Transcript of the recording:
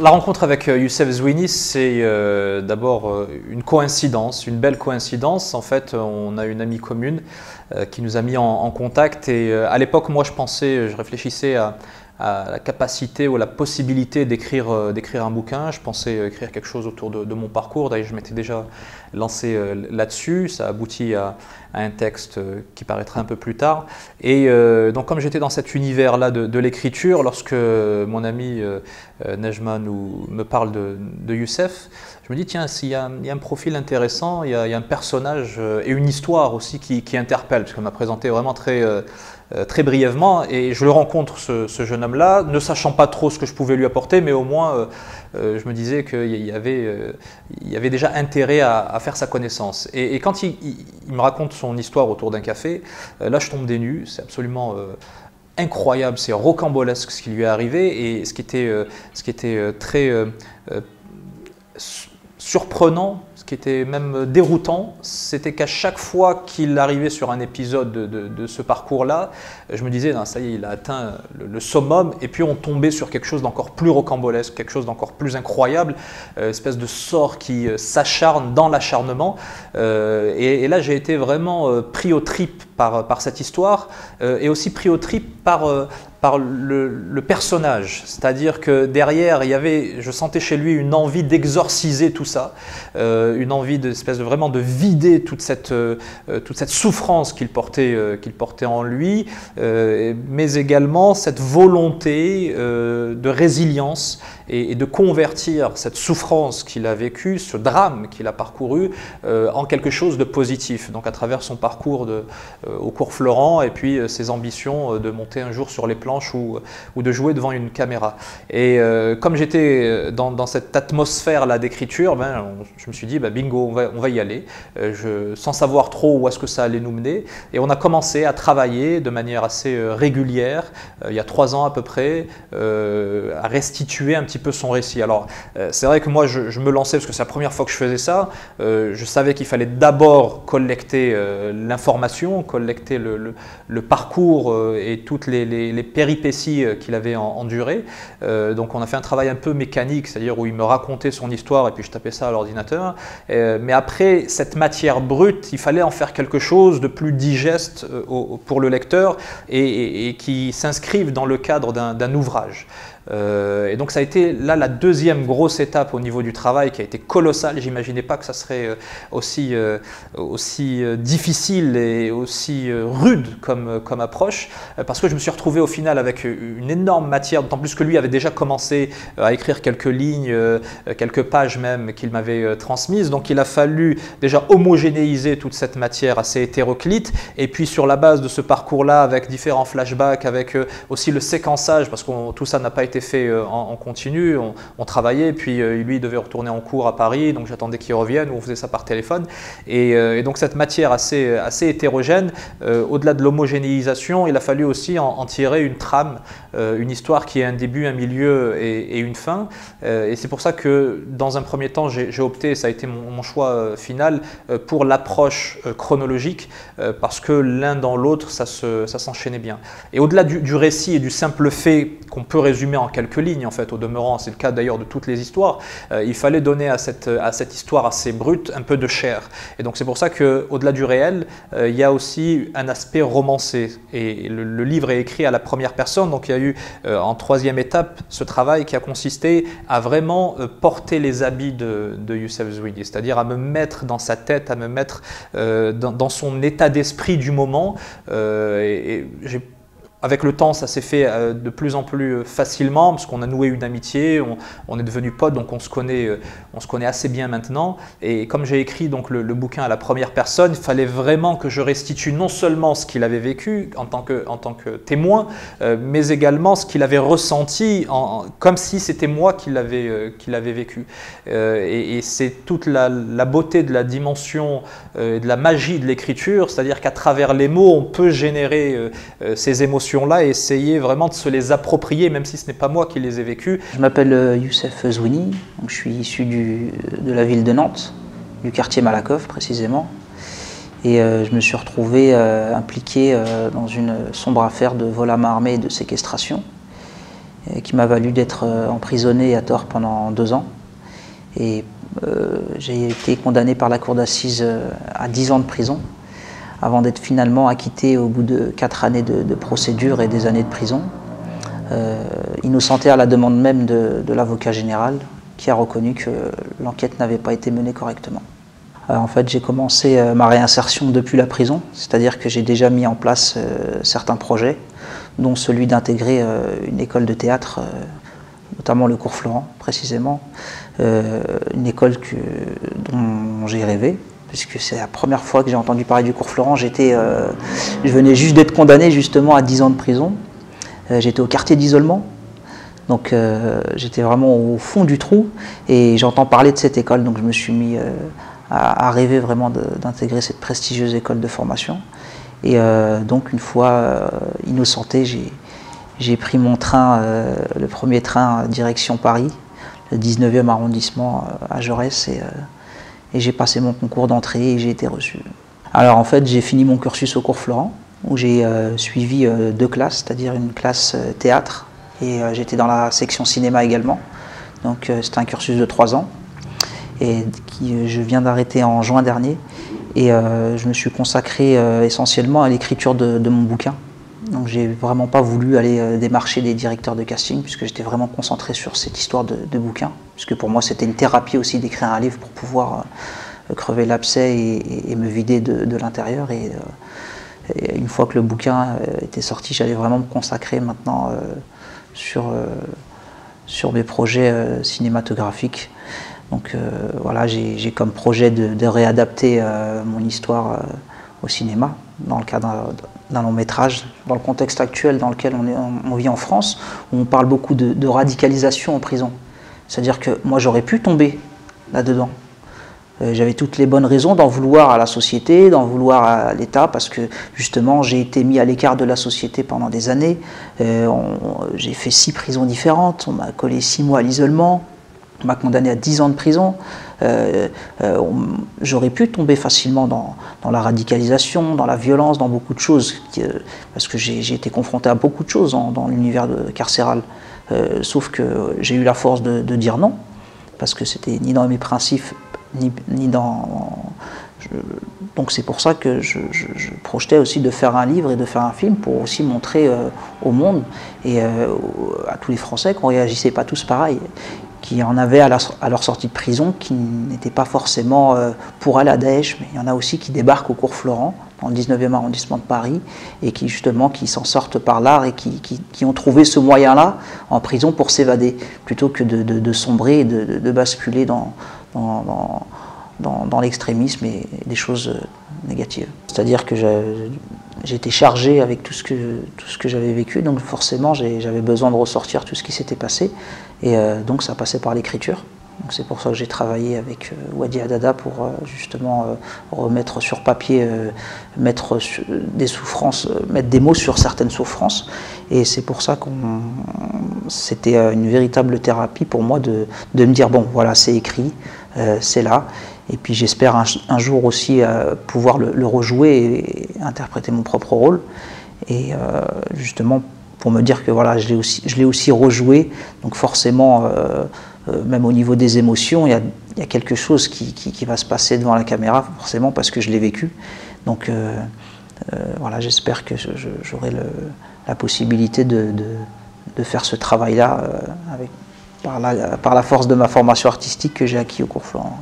la rencontre avec Youssef Zouini, c'est d'abord une coïncidence, une belle coïncidence. En fait, on a une amie commune qui nous a mis en contact et à l'époque, moi je réfléchissais à la capacité ou la possibilité d'écrire un bouquin. Je pensais écrire quelque chose autour de mon parcours. D'ailleurs, je m'étais déjà lancé là-dessus. Ça aboutit à un texte qui paraîtra un peu plus tard. Et donc, comme j'étais dans cet univers-là de l'écriture, lorsque mon ami Nejma me parle de Youssef, je me dis, tiens, il y a un profil intéressant, il y a un personnage et une histoire aussi qui interpelle, parce qu'on m'a présenté vraiment très brièvement, et je le rencontre, ce jeune homme-là, ne sachant pas trop ce que je pouvais lui apporter, mais au moins je me disais qu'il y avait déjà intérêt à faire sa connaissance. Et quand il me raconte son histoire autour d'un café, là je tombe des nues, c'est absolument incroyable, c'est rocambolesque ce qui lui est arrivé, et ce qui était très surprenant, ce qui était même déroutant, c'était qu'à chaque fois qu'il arrivait sur un épisode de ce parcours-là, je me disais, non, ça y est, il a atteint le summum, et puis on tombait sur quelque chose d'encore plus rocambolesque, quelque chose d'encore plus incroyable, espèce de sort qui s'acharne dans l'acharnement. Et là, j'ai été vraiment pris aux tripes par cette histoire, et aussi pris aux tripes par le personnage, c'est-à-dire que derrière, je sentais chez lui une envie d'exorciser tout ça, une envie vraiment de vider toute cette souffrance qu'il portait en lui, mais également cette volonté de résilience et de convertir cette souffrance qu'il a vécue, ce drame qu'il a parcouru, en quelque chose de positif. Donc à travers son parcours au cours Florent et puis ses ambitions de monter un jour sur les planches ou de jouer devant une caméra. Et comme j'étais dans cette atmosphère-là d'écriture, je me suis dit, bingo, on va y aller, sans savoir trop où est-ce que ça allait nous mener. Et on a commencé à travailler de manière assez régulière, il y a 3 ans à peu près, à restituer un petit peu son récit. Alors c'est vrai que moi je me lançais parce que c'est la première fois que je faisais ça. Je savais qu'il fallait d'abord collecter l'information, collecter le parcours et toutes les péripéties qu'il avait endurées. Donc on a fait un travail un peu mécanique, c'est-à-dire où il me racontait son histoire et puis je tapais ça à l'ordinateur. Mais après cette matière brute, il fallait en faire quelque chose de plus digeste pour le lecteur et qui s'inscrive dans le cadre d'un ouvrage. Et donc ça a été là la deuxième grosse étape au niveau du travail qui a été colossale. J'imaginais pas que ça serait aussi difficile et aussi rude comme approche, parce que je me suis retrouvé au final avec une énorme matière, d'autant plus que lui avait déjà commencé à écrire quelques lignes, quelques pages même qu'il m'avait transmises. Donc il a fallu déjà homogénéiser toute cette matière assez hétéroclite, et puis sur la base de ce parcours-là, avec différents flashbacks, avec aussi le séquençage, parce que tout ça n'a pas été fait en continu, on travaillait, puis lui il devait retourner en cours à Paris, donc j'attendais qu'il revienne, ou on faisait ça par téléphone, et donc cette matière assez hétérogène, au-delà de l'homogénéisation, il a fallu aussi en tirer une trame, une histoire qui ait un début, un milieu et une fin, et c'est pour ça que dans un premier temps j'ai opté, ça a été mon choix final, pour l'approche chronologique, parce que l'un dans l'autre ça s'enchaînait bien. Et au-delà du récit et du simple fait qu'on peut résumer en quelques lignes, en fait, au demeurant, c'est le cas d'ailleurs de toutes les histoires, il fallait donner à cette histoire assez brute un peu de chair. Et donc c'est pour ça qu'au-delà du réel, il y a aussi un aspect romancé. Et le livre est écrit à la première personne, donc il y a eu en troisième étape ce travail qui a consisté à vraiment porter les habits de Youssef Zouini, c'est-à-dire à me mettre dans sa tête, à me mettre dans son état d'esprit du moment. Avec le temps, ça s'est fait de plus en plus facilement parce qu'on a noué une amitié, on est devenus potes, donc on se connaît assez bien maintenant. Et comme j'ai écrit donc le bouquin à la première personne, il fallait vraiment que je restitue non seulement ce qu'il avait vécu en tant que témoin, mais également ce qu'il avait ressenti, comme si c'était moi qui l'avais vécu. Et c'est toute la beauté de la dimension, de la magie de l'écriture, c'est-à-dire qu'à travers les mots, on peut générer ces émotions là et essayer vraiment de se les approprier, même si ce n'est pas moi qui les ai vécues. Je m'appelle Youssef Zouini, donc je suis issu de la ville de Nantes, du quartier Malakoff précisément, et je me suis retrouvé impliqué dans une sombre affaire de vol à main armée et de séquestration. qui m'a valu d'être emprisonné à tort pendant 2 ans. Et j'ai été condamné par la cour d'assises à 10 ans de prison, avant d'être finalement acquitté au bout de 4 années de procédure et des années de prison. Innocenté à la demande même de l'avocat général, qui a reconnu que l'enquête n'avait pas été menée correctement. En fait, j'ai commencé ma réinsertion depuis la prison, c'est-à-dire que j'ai déjà mis en place certains projets, dont celui d'intégrer une école de théâtre, notamment le cours Florent précisément, une école dont j'ai rêvé, puisque c'est la première fois que j'ai entendu parler du cours Florent. Je venais juste d'être condamné justement à 10 ans de prison, j'étais au quartier d'isolement, donc j'étais vraiment au fond du trou, et j'entends parler de cette école, donc je me suis mis à rêver vraiment d'intégrer cette prestigieuse école de formation. Et donc une fois innocenté, j'ai pris mon train, le premier train direction Paris, le 19e arrondissement à Jaurès, et j'ai passé mon concours d'entrée et j'ai été reçu. Alors en fait, j'ai fini mon cursus au cours Florent, où j'ai suivi 2 classes, c'est-à-dire une classe théâtre, et j'étais dans la section cinéma également. Donc c'était un cursus de 3 ans, et je viens d'arrêter en juin dernier. Et je me suis consacré essentiellement à l'écriture de mon bouquin. Donc j'ai vraiment pas voulu aller démarcher des directeurs de casting, puisque j'étais vraiment concentré sur cette histoire de bouquin, puisque pour moi c'était une thérapie aussi d'écrire un livre pour pouvoir crever l'abcès et me vider de l'intérieur. Et une fois que le bouquin était sorti, j'allais vraiment me consacrer maintenant sur mes projets cinématographiques. Donc voilà, j'ai comme projet de réadapter mon histoire au cinéma, dans le cadre d'un long métrage, dans le contexte actuel dans lequel on vit en France, où on parle beaucoup de radicalisation en prison. C'est-à-dire que moi j'aurais pu tomber là-dedans. J'avais toutes les bonnes raisons d'en vouloir à la société, d'en vouloir à l'État, parce que justement j'ai été mis à l'écart de la société pendant des années. J'ai fait 6 prisons différentes, on m'a collé 6 mois à l'isolement. On m'a condamné à 10 ans de prison. J'aurais pu tomber facilement dans la radicalisation, dans la violence, dans beaucoup de choses, parce que j'ai été confronté à beaucoup de choses dans l'univers carcéral. Sauf que j'ai eu la force de dire non, parce que c'était ni dans mes principes, ni dans... Donc c'est pour ça que je projetais aussi de faire un livre et de faire un film pour aussi montrer au monde et à tous les Français qu'on ne réagissait pas tous pareil, qu'il y en avait à leur sortie de prison qui n'étaient pas forcément pour aller à Daesh, mais il y en a aussi qui débarquent au cours Florent, dans le 19e arrondissement de Paris, et qui justement qui s'en sortent par l'art et qui ont trouvé ce moyen-là en prison pour s'évader, plutôt que de sombrer et de basculer dans l'extrémisme et des choses négatives. C'est-à-dire que j'ai été chargé avec tout ce que j'avais vécu, donc forcément j'avais besoin de ressortir tout ce qui s'était passé, et donc ça passait par l'écriture. C'est pour ça que j'ai travaillé avec Wadi Hadada pour justement remettre sur papier, mettre des mots sur certaines souffrances, et c'est pour ça c'était une véritable thérapie pour moi de me dire bon voilà, c'est écrit, c'est là. Et puis j'espère un jour aussi pouvoir le rejouer et interpréter mon propre rôle. Et justement pour me dire que voilà, je l'ai aussi rejoué. Donc forcément, même au niveau des émotions, il y a quelque chose qui va se passer devant la caméra, forcément parce que je l'ai vécu. Donc voilà, j'espère que j'aurai la possibilité de faire ce travail-là par la force de ma formation artistique que j'ai acquis au cours Florent.